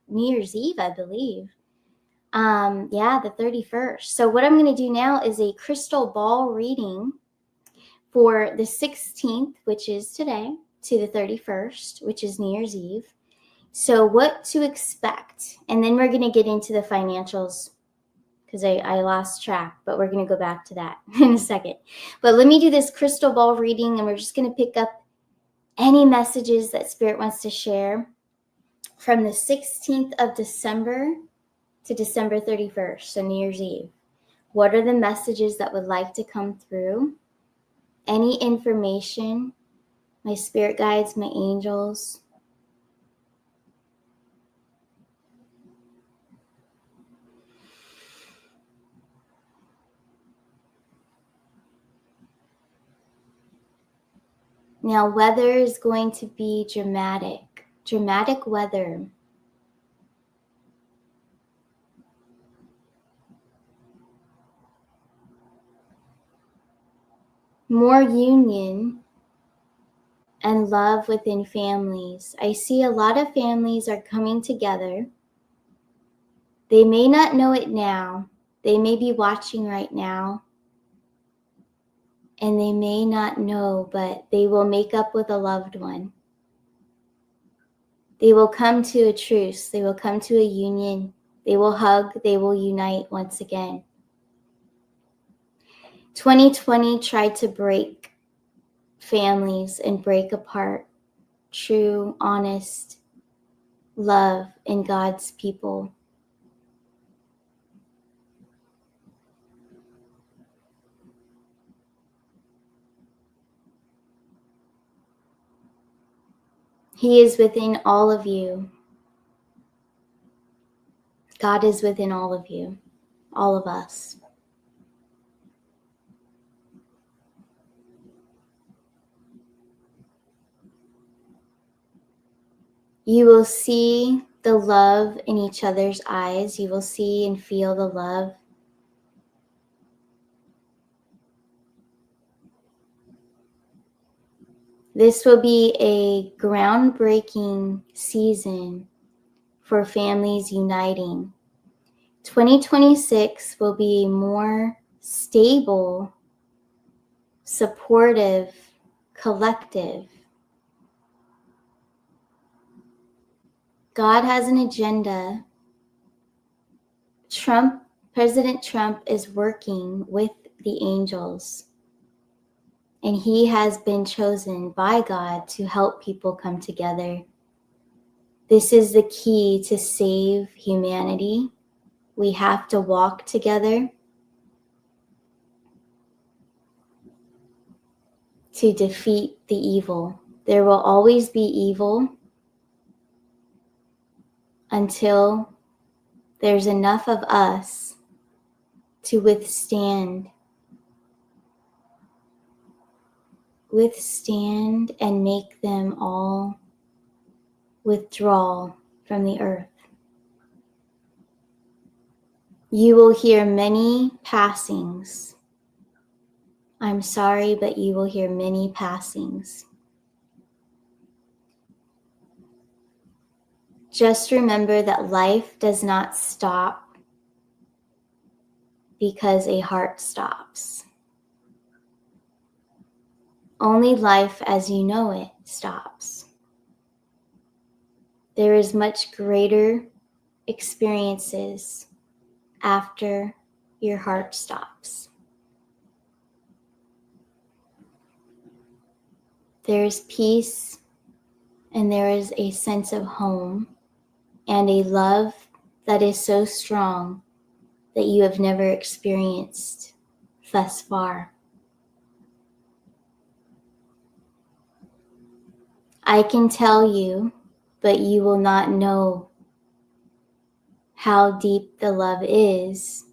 New Year's Eve, I believe. The 31st. So what I'm going to do now is a crystal ball reading for the 16th, which is today, to the 31st, which is New Year's Eve. So what to expect. And then we're going to get into the financials because I lost track, but we're going to go back to that in a second. But let me do this crystal ball reading and we're just going to pick up any messages that Spirit wants to share from the 16th of December to December 31st, so New Year's Eve. What are the messages that would like to come through? Any information, my spirit guides, my angels. Now, weather is going to be dramatic weather. More union and love within families. I see a lot of families are coming together. They may not know it now. They may be watching right now. And they may not know, but they will make up with a loved one. They will come to a truce. They will come to a union. They will hug. They will unite once again. 2020 tried to break families and break apart true, honest love in God's people. He is within all of you. God is within all of you, all of us. You will see the love in each other's eyes. You will see and feel the love. This will be a groundbreaking season for families uniting. 2026 will be more stable, supportive, collective. God has an agenda. President Trump is working with the angels, and he has been chosen by God to help people come together. This is the key to save humanity. We have to walk together to defeat the evil. There will always be evil until there's enough of us to withstand and make them all withdraw from the earth. You will hear many passings. I'm sorry, but you will hear many passings. Just remember that life does not stop because a heart stops. Only life as you know it stops. There is much greater experiences after your heart stops. There is peace, and there is a sense of home and a love that is so strong that you have never experienced thus far. I can tell you, but you will not know how deep the love is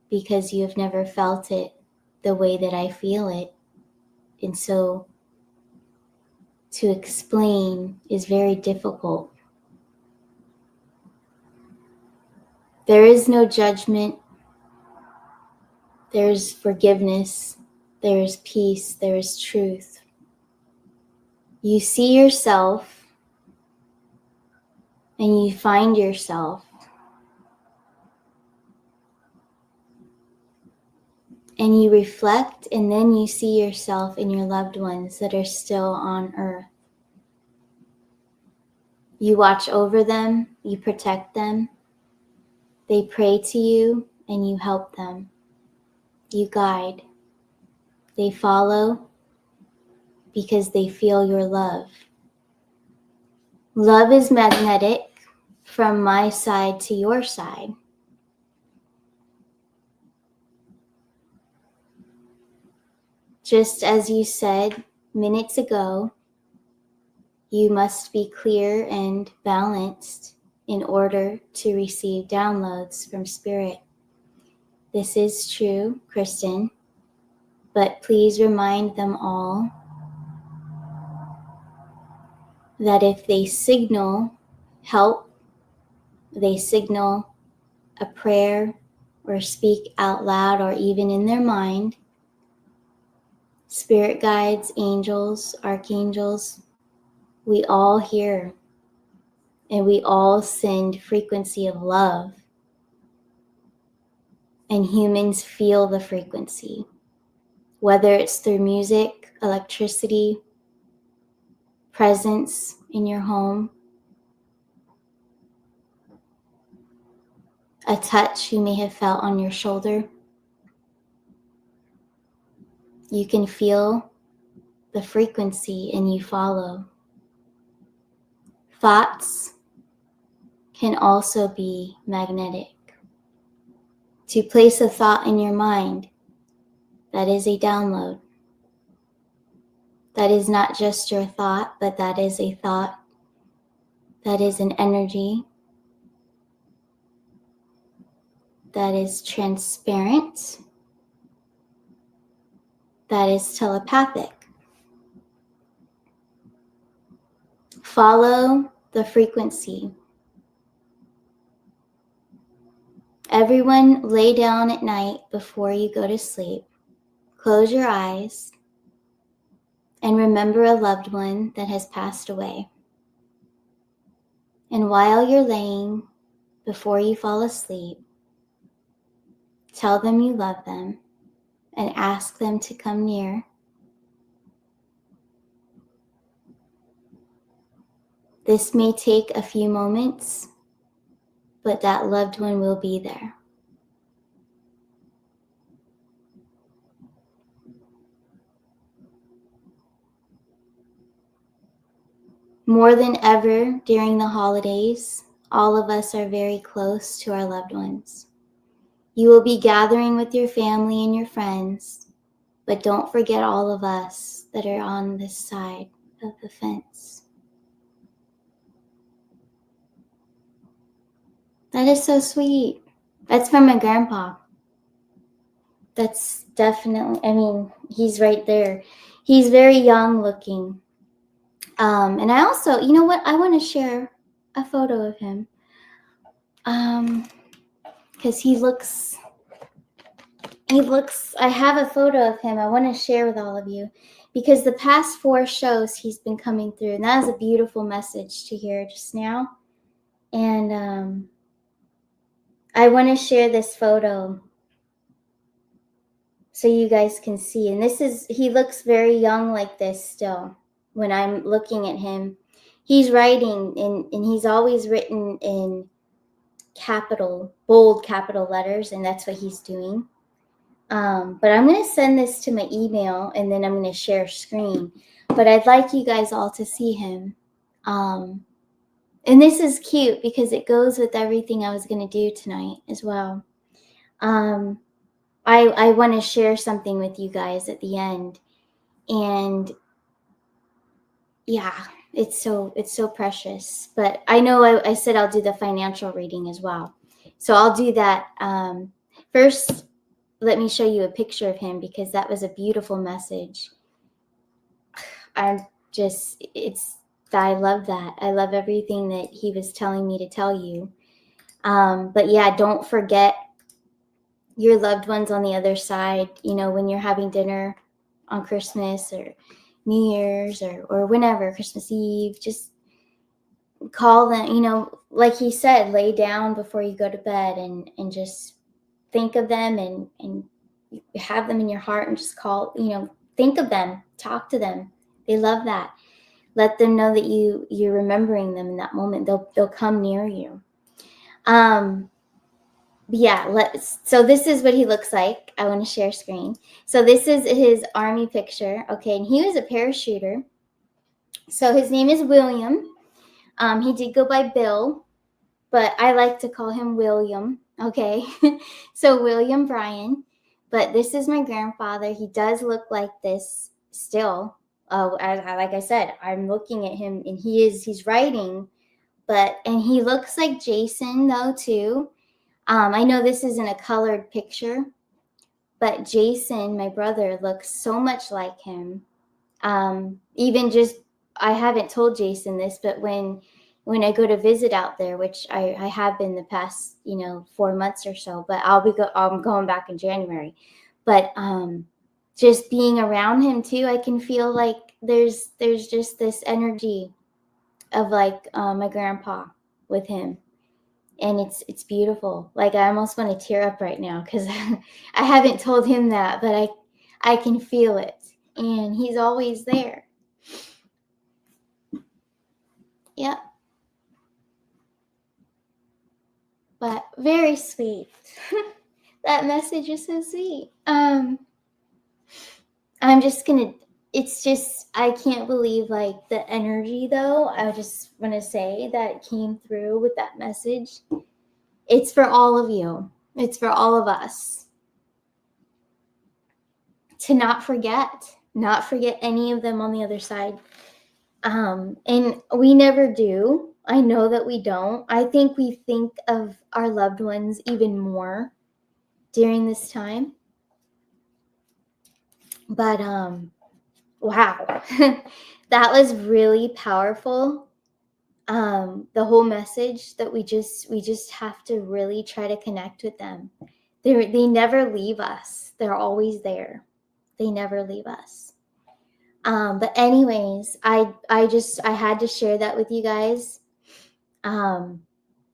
because you have never felt it the way that I feel it. And so to explain is very difficult. There is no judgment. There's forgiveness. There is peace. There is truth. You see yourself and you find yourself. And you reflect, and then you see yourself and your loved ones that are still on earth. You watch over them, you protect them. They pray to you and you help them. You guide. They follow because they feel your love. Love is magnetic from my side to your side. Just as you said minutes ago, you must be clear and balanced in order to receive downloads from Spirit. This is true, Kristen, but please remind them all that if they signal help, they signal a prayer or speak out loud or even in their mind, spirit guides, angels, archangels, we all hear and we all send frequency of love. And humans feel the frequency, whether it's through music, electricity, presence in your home, a touch you may have felt on your shoulder. You can feel the frequency and you follow. Thoughts can also be magnetic. To place a thought in your mind, that is a download. That is not just your thought, but that is a thought. That is an energy. That is transparent. That is telepathic. Follow the frequency. Everyone lay down at night before you go to sleep. Close your eyes and remember a loved one that has passed away. And while you're laying, before you fall asleep, tell them you love them and ask them to come near. This may take a few moments, but that loved one will be there. More than ever during the holidays, all of us are very close to our loved ones. You will be gathering with your family and your friends, but don't forget all of us that are on this side of the fence. That is so sweet. That's from my grandpa. That's definitely, I mean, he's right there. He's very young looking. And I also, you know what? I want to share a photo of him. Because he looks, I have a photo of him I want to share with all of you. Because the past 4 shows he's been coming through. And that is a beautiful message to hear just now. And I want to share this photo so you guys can see. And he looks very young like this still when I'm looking at him. He's writing, and he's always written in bold capital letters, and that's what he's doing. But I'm going to send this to my email, and then I'm going to share screen. But I'd like you guys all to see him. And this is cute because it goes with everything I was going to do tonight as well. I want to share something with you guys at the end. And yeah, it's so precious. But I know I said I'll do the financial reading as well. So I'll do that. First, let me show you a picture of him because that was a beautiful message. I love that. I love everything that he was telling me to tell you. But yeah, don't forget your loved ones on the other side, when you're having dinner on Christmas or New Year's or whenever, Christmas Eve, just call them, like he said, lay down before you go to bed and just think of them and have them in your heart and just call, think of them, talk to them. They love that. Let them know that you're remembering them in that moment. They'll come near you. Yeah, so this is what he looks like. I want to share screen. So this is his army picture. Okay, and he was a parachuter. So his name is William. He did go by Bill, but I like to call him William. Okay, so William Bryan. But this is my grandfather. He does look like this still. Like I said, I'm looking at him, and he's writing, and he looks like Jason though too. I know this isn't a colored picture, but Jason, my brother, looks so much like him. Even just, I haven't told Jason this, but when I go to visit out there, which I have been the past, 4 months or so, but I'm going back in January. But just being around him too, I can feel like there's just this energy of like my grandpa with him. And it's beautiful. Like I almost want to tear up right now because I haven't told him that, but I can feel it. And he's always there. Yep. But very sweet. That message is so sweet. I'm just gonna, I can't believe like the energy though. I just want to say that came through with that message. It's for all of you. It's for all of us to not forget any of them on the other side. And we never do. I know that we don't. I think we think of our loved ones even more during this time. But wow. That was really powerful. The whole message that we just have to really try to connect with them. They never leave us. They're always there. They never leave us. But anyways, I had to share that with you guys.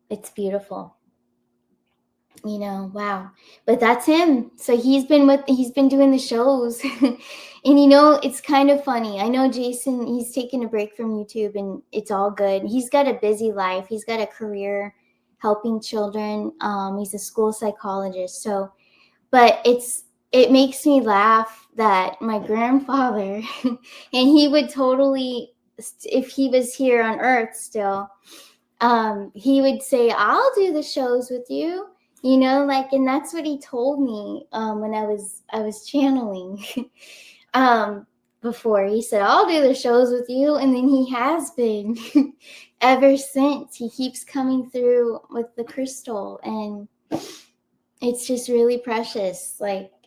It's beautiful. Wow. But that's him. So he's been doing the shows. And it's kind of funny. I know Jason, he's taken a break from YouTube and it's all good. He's got a busy life. He's got a career helping children. He's a school psychologist. So, but it makes me laugh that my grandfather, and he would totally, if he was here on Earth still, he would say, I'll do the shows with you, and that's what he told me when I was channeling before. He said, I'll do the shows with you. And then he has been ever since. He keeps coming through with the crystal, and it's just really precious.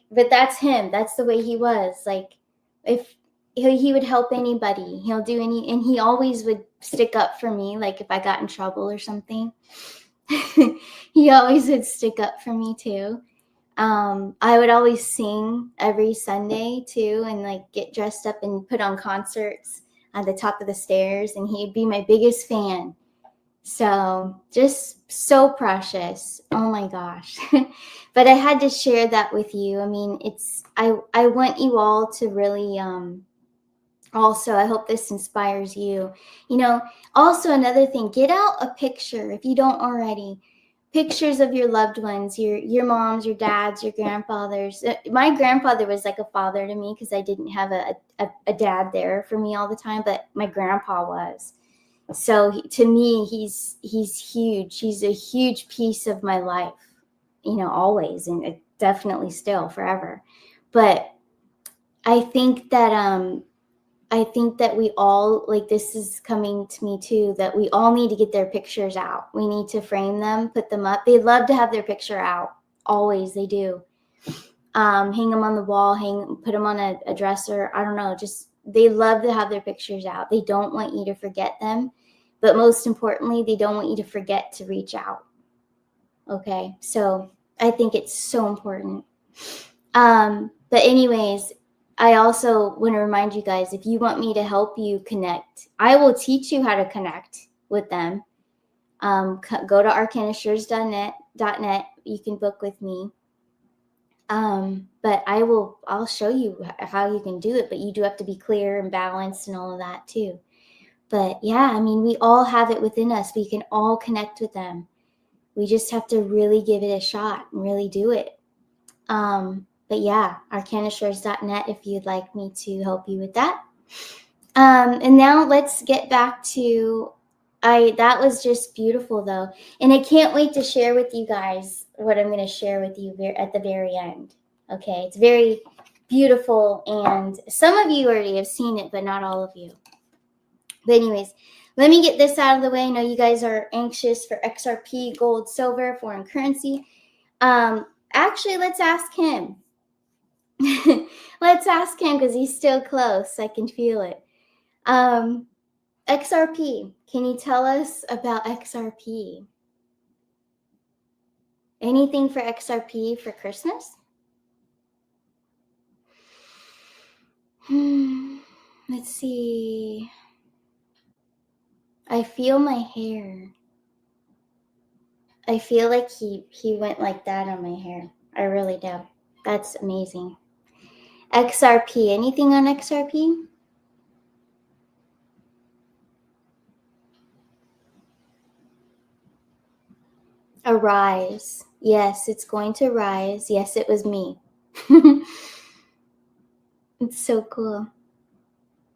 But that's him. That's the way he was. If he would help anybody, he'll do and he always would stick up for me. Like if I got in trouble or something, he always would stick up for me too. I would always sing every Sunday too, and get dressed up and put on concerts at the top of the stairs, and he'd be my biggest fan. So just so precious. Oh my gosh. But I had to share that with you. I mean, I want you all to really also, I hope this inspires you. Also another thing, get out a picture if you don't already. Pictures of your loved ones, your moms, your dads, your grandfathers. My grandfather was like a father to me because I didn't have a dad there for me all the time, but my grandpa was. So to me, he's huge. He's a huge piece of my life, always, and definitely still forever. But I think that we all, this is coming to me too, that we all need to get their pictures out. We need to frame them, put them up. They love to have their picture out. Always, they do. Hang them on the wall, put them on a dresser. I don't know, just they love to have their pictures out. They don't want you to forget them. But most importantly, they don't want you to forget to reach out. Okay, so I think it's so important. But anyways, I also want to remind you guys, if you want me to help you connect, I will teach you how to connect with them. Go to arcanasures.net. You can book with me. But I'll show you how you can do it, but you do have to be clear and balanced and all of that too. But yeah, I mean, we all have it within us. We can all connect with them. We just have to really give it a shot and really do it. But yeah, arcanasures.net if you'd like me to help you with that. And now let's get back to, that was just beautiful though. And I can't wait to share with you guys what I'm going to share with you at the very end. Okay, it's very beautiful. And some of you already have seen it, but not all of you. But anyways, let me get this out of the way. I know you guys are anxious for XRP, gold, silver, foreign currency. Actually, let's ask him. Let's ask him because he's still close. I can feel it. XRP. Can you tell us about XRP? Anything for XRP for Christmas? Let's see. I feel my hair. I feel like he went like that on my hair. I really do. That's amazing. XRP. Anything on XRP? A rise. Yes, it's going to rise. Yes, it was me. It's so cool.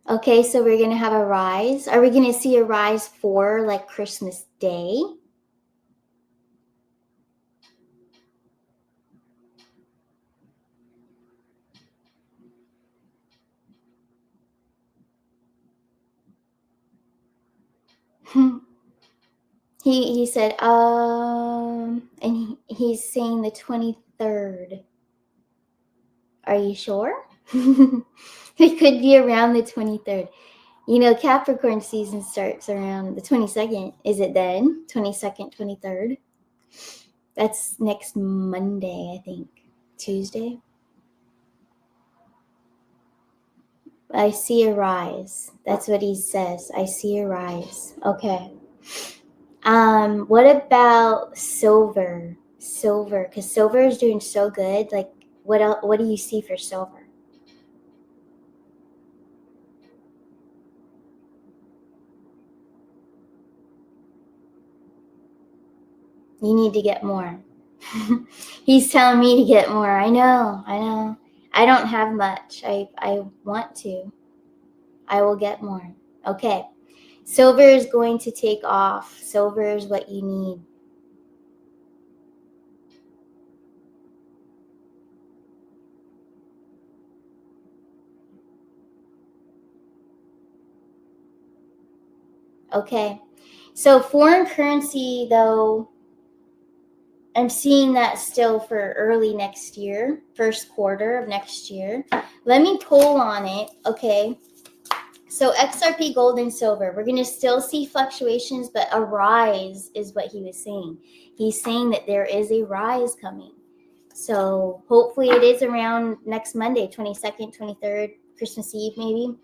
Okay, so we're going to have a rise. Are we going to see a rise for Christmas Day? He said, and he's saying the 23rd. Are you sure? It could be around the 23rd. Capricorn season starts around the 22nd. Is it then? 22nd, 23rd? That's next Monday, I think. Tuesday? I see a rise. That's what he says. I see a rise. Okay. What about silver? Silver, because silver is doing so good. Like, what else? What do you see for silver? You need to get more. He's telling me to get more. I know. I know. I don't have much. I want to. I will get more. Okay. Silver is going to take off. Silver is what you need. Okay. So foreign currency, though, I'm seeing that still for early next year, first quarter of next year. Let me pull on it. Okay. So XRP gold and silver, we're going to still see fluctuations, but a rise is what he was saying. He's saying that there is a rise coming. So hopefully it is around next Monday, 22nd, 23rd, Christmas Eve maybe.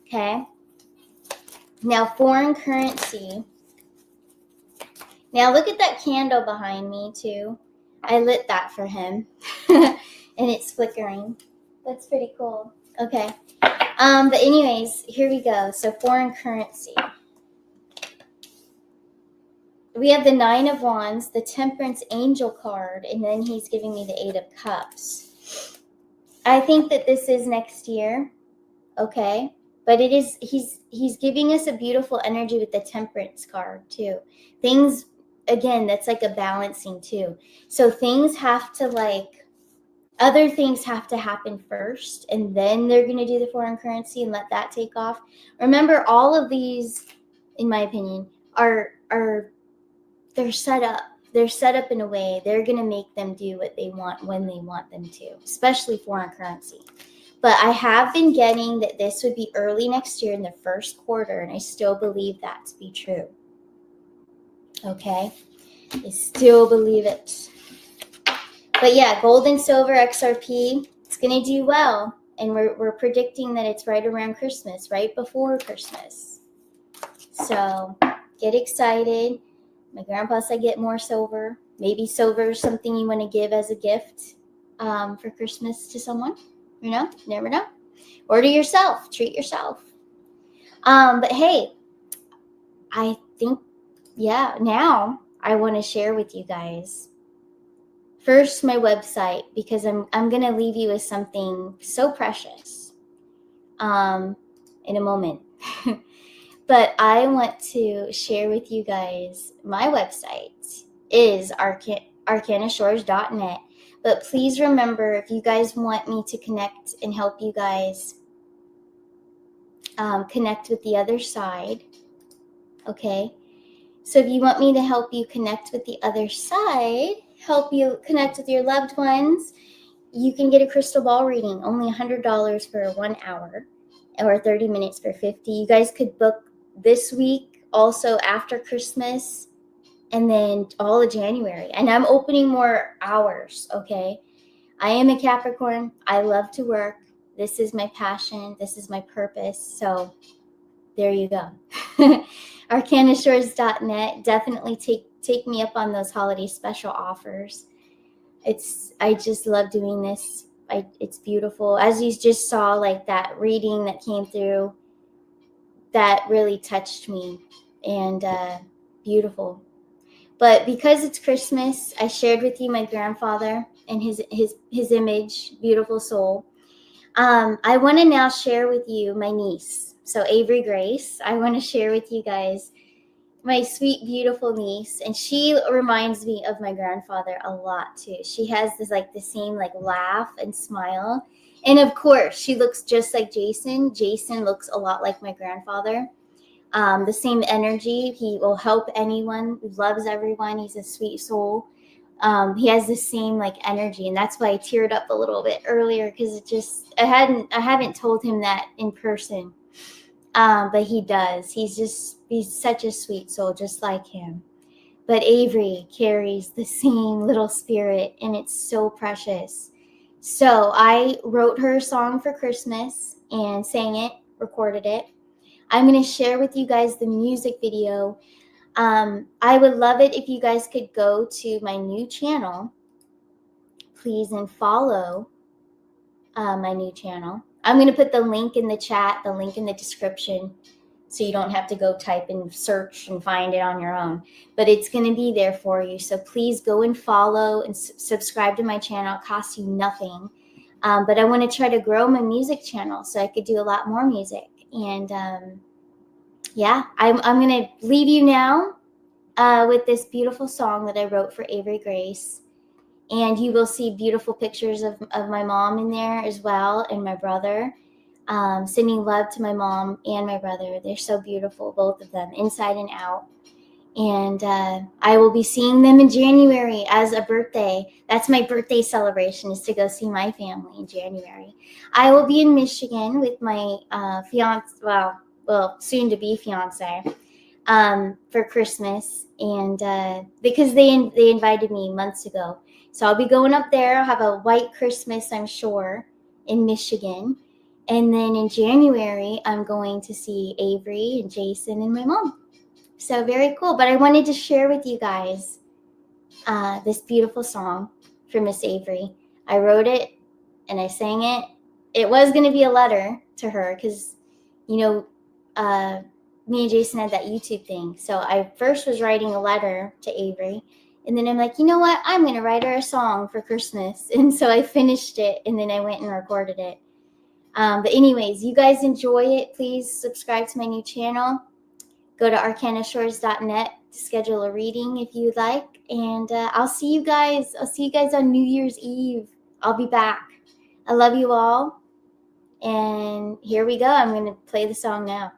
Okay. Now foreign currency. Now look at that candle behind me too. I lit that for him. And it's flickering. That's pretty cool. Okay. But anyways, here we go. So foreign currency. We have the Nine of Wands, the Temperance Angel card, and then he's giving me the Eight of Cups. I think that this is next year, okay? But it is he's giving us a beautiful energy with the Temperance card too. Things, again, that's like a balancing too. So things have to other things have to happen first, and then they're going to do the foreign currency and let that take off. Remember, all of these, in my opinion, are they're set up. They're set up in a way they're going to make them do what they want when they want them to, especially foreign currency. But I have been getting that this would be early next year in the first quarter, and I still believe that to be true. Okay? I still believe it. But yeah, gold and silver XRP, it's going to do well. And we're predicting that it's right around Christmas, right before Christmas. So get excited. My grandpa said get more silver. Maybe silver is something you want to give as a gift for Christmas to someone. You know, never know. Or to yourself. Treat yourself. But hey, I think, now I want to share with you guys. First, my website, because I'm going to leave you with something so precious in a moment. But I want to share with you guys, my website is arcanashores.net. But please remember, if you guys want me to connect and help you guys connect with the other side, okay? So if you want me to help you connect with the other side, help you connect with your loved ones, you can get a crystal ball reading, only $100 for 1 hour, or 30 minutes for $50. You guys could book this week, also after Christmas, and then all of January. And I'm opening more hours, okay? I am a Capricorn. I love to work. This is my passion. This is my purpose. So there you go. Arcanashores.net. Definitely take me up on those holiday special offers. I just love doing this. It's beautiful. As you just saw, like that reading that came through, that really touched me, and beautiful. But because it's Christmas, I shared with you my grandfather and his image, beautiful soul. I want to now share with you my niece. So Avery Grace, I want to share with you guys my sweet, beautiful niece, and she reminds me of my grandfather a lot too. She has the same laugh and smile, and of course, she looks just like Jason. Jason looks a lot like my grandfather. The same energy. He will help anyone. He loves everyone. He's a sweet soul. He has the same energy, and that's why I teared up a little bit earlier, because I haven't told him that in person. But he does. He's such a sweet soul, just like him. But Avery carries the same little spirit, and it's so precious. So I wrote her a song for Christmas and sang it, recorded it. I'm going to share with you guys the music video. I would love it if you guys could go to my new channel, please, and follow my new channel. I'm going to put the link in the chat, the link in the description, so you don't have to go type and search and find it on your own. But it's going to be there for you. So please go and follow and subscribe to my channel. It costs you nothing. But I want to try to grow my music channel so I could do a lot more music. And yeah, I'm going to leave you now with this beautiful song that I wrote for Avery Grace. And you will see beautiful pictures of my mom in there as well, and my brother. Sending love to my mom and my brother. They're so beautiful, both of them, inside and out. And I will be seeing them in January as a birthday. That's my birthday celebration, is to go see my family in January. I will be in Michigan with my fiance, well, soon to be fiance, for Christmas, and because they invited me months ago. So I'll be going up there. I'll have a white Christmas, I'm sure, in Michigan. And then in January, I'm going to see Avery and Jason and my mom. So very cool. But I wanted to share with you guys this beautiful song for Miss Avery. I wrote it and I sang it. It was going to be a letter to her because, you know, me and Jason had that YouTube thing. So I first was writing a letter to Avery. And then I'm like, you know what? I'm going to write her a song for Christmas. And so I finished it, and then I went and recorded it. But anyways, you guys enjoy it. Please subscribe to my new channel. Go to arcanashores.net to schedule a reading if you'd like. And I'll see you guys. I'll see you guys on New Year's Eve. I'll be back. I love you all. And here we go. I'm going to play the song now.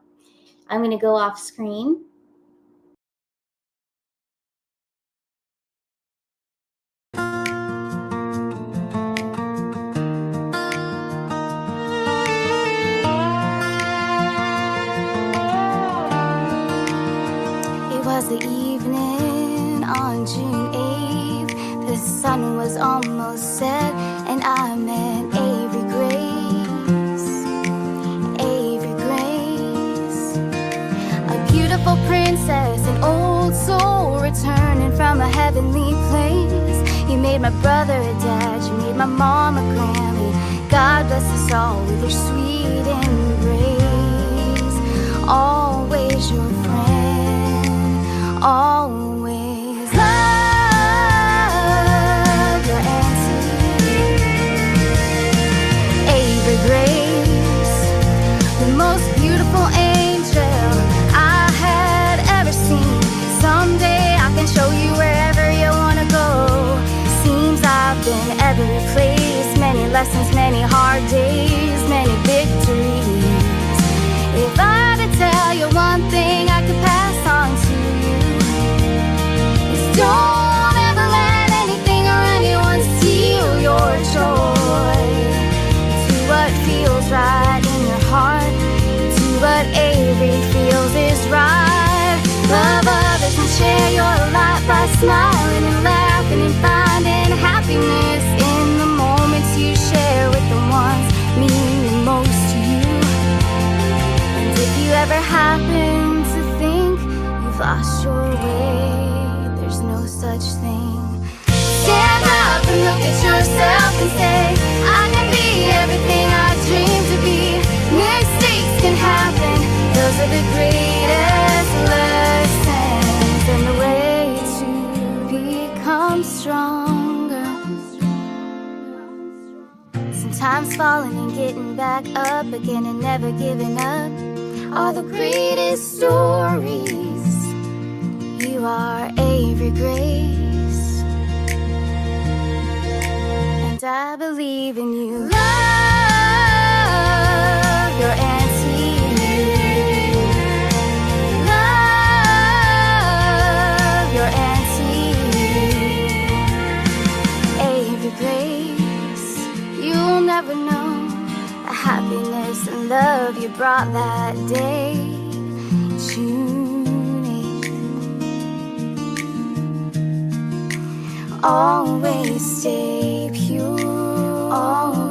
I'm going to go off screen. It was the evening on June 8th. The sun was almost set, and I met Avery Grace. Avery Grace, a beautiful princess, an old soul returning from a heavenly place. You made my brother a dad, you made my mom a Grammy. God bless us all with your sweet embrace. Always your friend, always love your auntie, Avery Grace, the most beautiful angel I had ever seen. Someday I can show you wherever you wanna go. Seems I've been every place, many lessons, many hard days, many victories. If I had to tell you one thing I could pass on to you, is don't ever let anything or anyone steal your joy. Do what feels right in your heart, do what Avery feels is right. Love others and share your light by smiling and laughing and finding happiness in the moments you share with the ones mean the most to you. And if you ever happen to think you've lost your way, there's no such thing. Stand up and look at yourself and say, I can be everything I dream to be. Mistakes can happen, those are the greatest lessons, and the way to become stronger. Sometimes falling and getting back up again and never giving up are the greatest stories. You are Avery Grace, and I believe in you. Love your auntie, love your auntie, Avery Grace. You'll never know the happiness and love you brought that day. June 8th. Always stay pure. all